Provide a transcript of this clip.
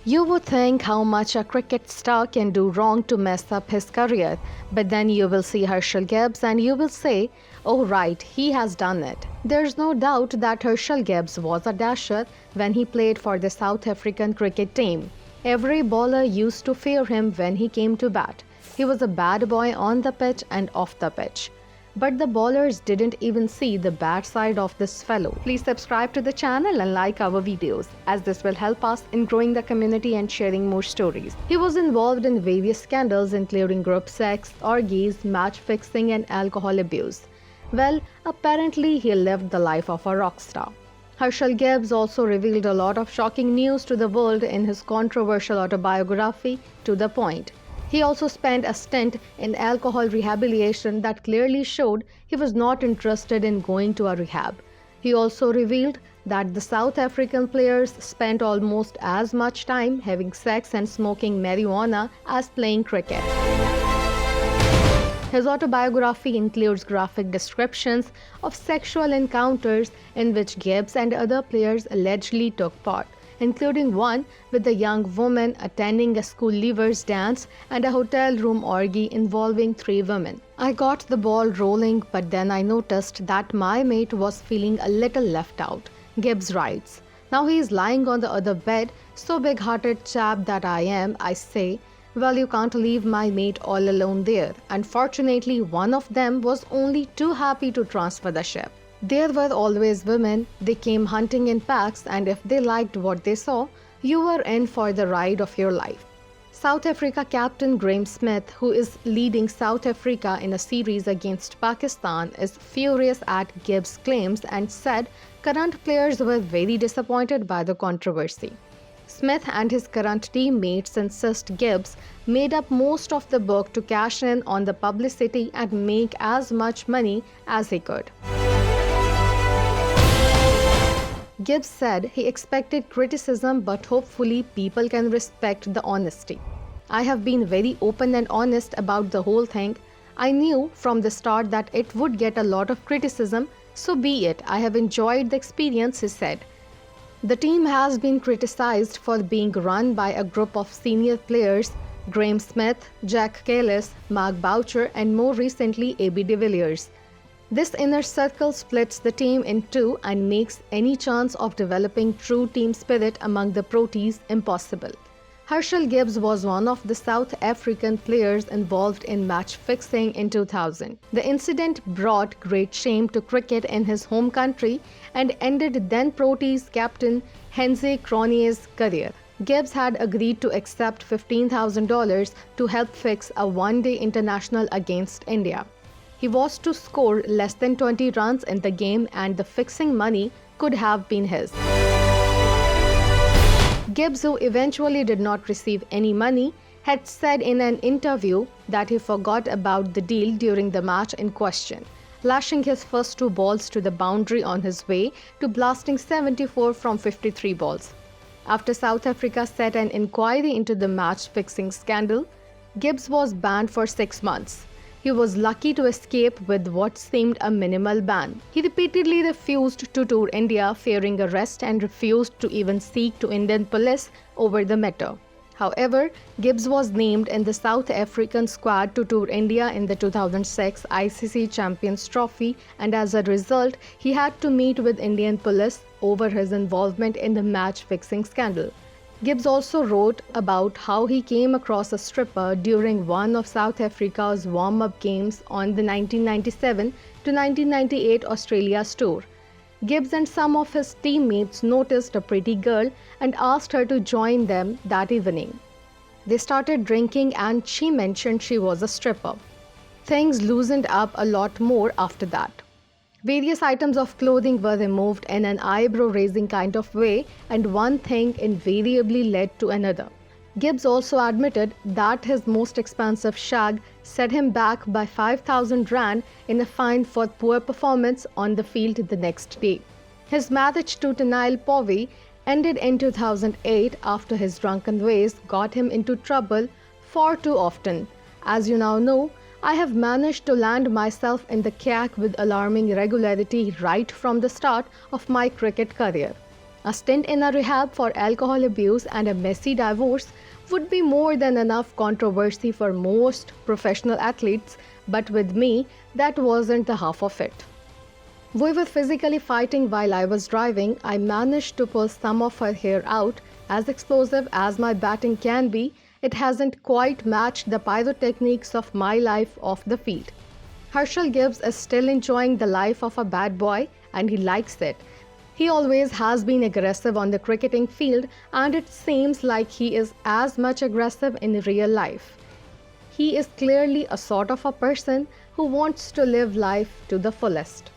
You would think how much a cricket star can do wrong to mess up his career, but then you will see Herschelle Gibbs and you will say, oh right, he has done it. There's no doubt that Herschelle Gibbs was a dasher when he played for the South African cricket team. Every bowler used to fear him when he came to bat. He was a bad boy on the pitch and off the pitch. But the bowlers didn't even see the bad side of this fellow. Please subscribe to the channel and like our videos, as this will help us in growing the community and sharing more stories. He was involved in various scandals including group sex, orgies, match fixing and alcohol abuse. Well, apparently he lived the life of a rock star. Herschelle Gibbs also revealed a lot of shocking news to the world in his controversial autobiography, To the Point. He also spent a stint in alcohol rehabilitation that clearly showed he was not interested in going to a rehab. He also revealed that the South African players spent almost as much time having sex and smoking marijuana as playing cricket. His autobiography includes graphic descriptions of sexual encounters in which Gibbs and other players allegedly took part, including one with a young woman attending a school leavers dance and a hotel room orgy involving 3 women. I got the ball rolling, but then I noticed that my mate was feeling a little left out, Gibbs writes. Now he is lying on the other bed, so big-hearted chap that I am, I say, well, you can't leave my mate all alone there. Unfortunately, one of them was only too happy to transfer the ship. There were always women, they came hunting in packs, and if they liked what they saw, you were in for the ride of your life. South Africa captain Graeme Smith, who is leading South Africa in a series against Pakistan, is furious at Gibbs' claims and said current players were very disappointed by the controversy. Smith and his current teammates insist Gibbs made up most of the book to cash in on the publicity and make as much money as he could. Gibbs said he expected criticism, but hopefully people can respect the honesty. I have been very open and honest about the whole thing. I knew from the start that it would get a lot of criticism, so be it. I have enjoyed the experience, he said. The team has been criticized for being run by a group of senior players, Graeme Smith, Jack Kallis, Mark Boucher, and more recently AB de Villiers. This inner circle splits the team in two and makes any chance of developing true team spirit among the Proteas impossible. Herschelle Gibbs was one of the South African players involved in match fixing in 2000. The incident brought great shame to cricket in his home country and ended then Proteas captain Heinze Cronje's career. Gibbs had agreed to accept $15,000 to help fix a one-day international against India. He was to score less than 20 runs in the game and the fixing money could have been his. Gibbs, who eventually did not receive any money, had said in an interview that he forgot about the deal during the match in question, lashing his first 2 balls to the boundary on his way to blasting 74 from 53 balls. After South Africa set an inquiry into the match-fixing scandal, Gibbs was banned for 6 months. He was lucky to escape with what seemed a minimal ban. He repeatedly refused to tour India, fearing arrest, and refused to even speak to Indian police over the matter. However, Gibbs was named in the South African squad to tour India in the 2006 ICC Champions Trophy, and as a result, he had to meet with Indian police over his involvement in the match-fixing scandal. Gibbs also wrote about how he came across a stripper during one of South Africa's warm-up games on the 1997 to 1998 Australia's tour. Gibbs and some of his teammates noticed a pretty girl and asked her to join them that evening. They started drinking and she mentioned she was a stripper. Things loosened up a lot more after that. Various items of clothing were removed in an eyebrow-raising kind of way, and one thing invariably led to another. Gibbs also admitted that his most expensive shag set him back by 5,000 rand in a fine for poor performance on the field the next day. His marriage to Tanil Povey ended in 2008 after his drunken ways got him into trouble far too often. As you now know, I have managed to land myself in the CAC with alarming regularity right from the start of my cricket career. A stint in a rehab for alcohol abuse and a messy divorce would be more than enough controversy for most professional athletes, but with me, that wasn't the half of it. We were physically fighting while I was driving. I managed to pull some of her hair out. As explosive as my batting can be, it hasn't quite matched the pyrotechnics of my life off the field. Herschelle Gibbs is still enjoying the life of a bad boy, and he likes it. He always has been aggressive on the cricketing field, and it seems like he is as much aggressive in real life. He is clearly a sort of a person who wants to live life to the fullest.